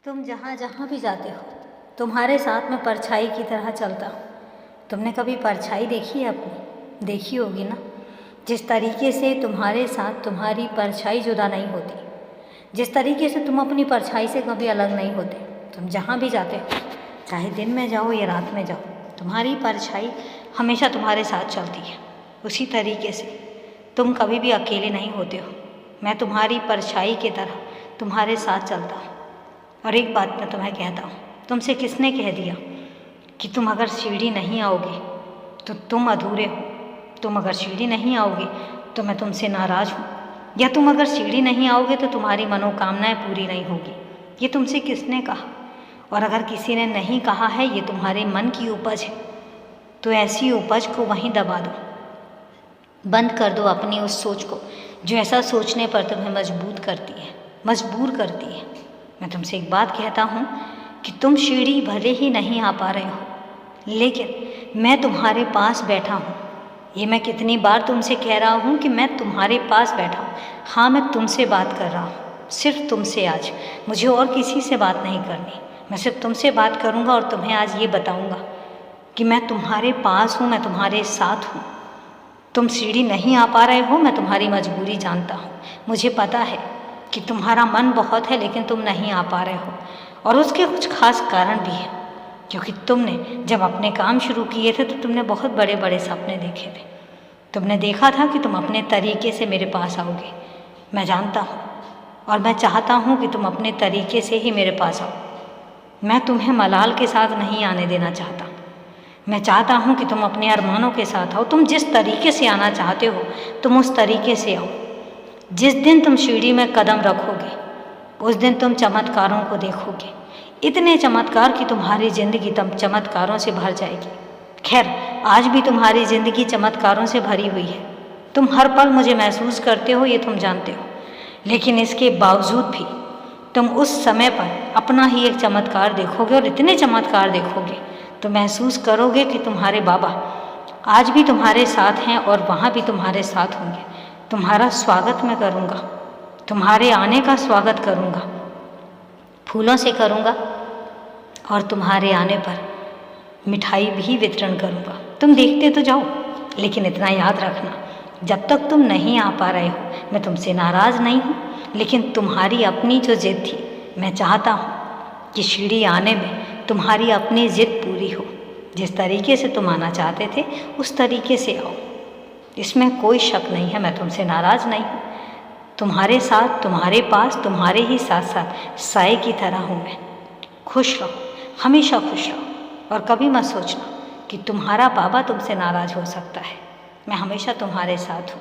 तुम जहाँ जहाँ भी जाते हो तुम्हारे साथ में परछाई की तरह चलता हूँ। तुमने कभी परछाई देखी है अपनी? देखी होगी ना। जिस तरीके से तुम्हारे साथ तुम्हारी परछाई जुदा नहीं होती, जिस तरीके से तुम अपनी परछाई से कभी अलग नहीं होते, तुम जहाँ भी जाते हो, चाहे दिन में जाओ या रात में जाओ, तुम्हारी परछाई हमेशा तुम्हारे साथ चलती है। उसी तरीके से तुम कभी भी अकेले नहीं होते हो। मैं तुम्हारी परछाई की तरह तुम्हारे साथ चलता हूँ। और एक बात मैं तुम्हें कहता हूँ, तुमसे किसने कह दिया कि तुम अगर सीढ़ी नहीं आओगे तो तुम अधूरे हो? तुम अगर सीढ़ी नहीं आओगे तो मैं तुमसे नाराज़ हूँ, या तुम अगर सीढ़ी नहीं आओगे तो तुम्हारी मनोकामनाएं पूरी नहीं होगी। ये तुमसे किसने कहा? और अगर किसी ने नहीं कहा है, ये तुम्हारे मन की उपज है, तो ऐसी उपज को वहीं दबा दो। बंद कर दो अपनी उस सोच को जो ऐसा सोचने पर तुम्हें मजबूर करती है। मैं तुमसे एक बात कहता हूँ कि तुम सीढ़ी भले ही नहीं आ पा रहे हो, लेकिन मैं तुम्हारे पास बैठा हूँ। ये मैं कितनी बार तुमसे कह रहा हूँ कि मैं तुम्हारे पास बैठा हूँ। हाँ, मैं तुमसे बात कर रहा हूँ, सिर्फ तुमसे। आज मुझे और किसी से बात नहीं करनी, मैं सिर्फ तुमसे बात करूँगा और तुम्हें आज ये बताऊँगा कि मैं तुम्हारे पास हूँ, मैं तुम्हारे साथ हूँ। तुम सीढ़ी नहीं आ पा रहे हो, मैं तुम्हारी मजबूरी जानता हूँ। मुझे पता है कि तुम्हारा मन बहुत है, लेकिन तुम नहीं आ पा रहे हो, और उसके कुछ खास कारण भी हैं। क्योंकि तुमने जब अपने काम शुरू किए थे तो तुमने बहुत बड़े बड़े सपने देखे थे। तुमने देखा था कि तुम अपने तरीके से मेरे पास आओगे। मैं जानता हूँ और मैं चाहता हूँ कि तुम अपने तरीके से ही मेरे पास आओ। मैं तुम्हें मलाल के साथ नहीं आने देना चाहता। मैं चाहता हूँ कि तुम अपने अरमानों के साथ आओ। तुम जिस तरीके से आना चाहते हो तुम उस तरीके से आओ। जिस दिन तुम सीढ़ी में कदम रखोगे उस दिन तुम चमत्कारों को देखोगे, इतने चमत्कार कि तुम्हारी ज़िंदगी तब चमत्कारों से भर जाएगी। खैर, आज भी तुम्हारी ज़िंदगी चमत्कारों से भरी हुई है। तुम हर पल मुझे महसूस करते हो, ये तुम जानते हो, लेकिन इसके बावजूद भी तुम उस समय पर अपना ही एक चमत्कार देखोगे, और इतने चमत्कार देखोगे तो महसूस करोगे कि तुम्हारे बाबा आज भी तुम्हारे साथ हैं और वहाँ भी तुम्हारे साथ होंगे। तुम्हारा स्वागत मैं करूँगा, तुम्हारे आने का स्वागत करूँगा, फूलों से करूँगा, और तुम्हारे आने पर मिठाई भी वितरण करूँगा। तुम देखते तो जाओ, लेकिन इतना याद रखना, जब तक तुम नहीं आ पा रहे हो मैं तुमसे नाराज़ नहीं हूँ, लेकिन तुम्हारी अपनी जो ज़िद थी, मैं चाहता हूँ कि सीढ़ी आने में तुम्हारी अपनी ज़िद पूरी हो। जिस तरीके से तुम आना चाहते थे उस तरीके से आओ, इसमें कोई शक नहीं है। मैं तुमसे नाराज़ नहीं हूँ, तुम्हारे साथ, तुम्हारे पास, तुम्हारे ही साथ साथ साए की तरह हूँ मैं। खुश रहो, हमेशा खुश रहो, और कभी मत सोचना कि तुम्हारा बाबा तुमसे नाराज़ हो सकता है। मैं हमेशा तुम्हारे साथ हूँ।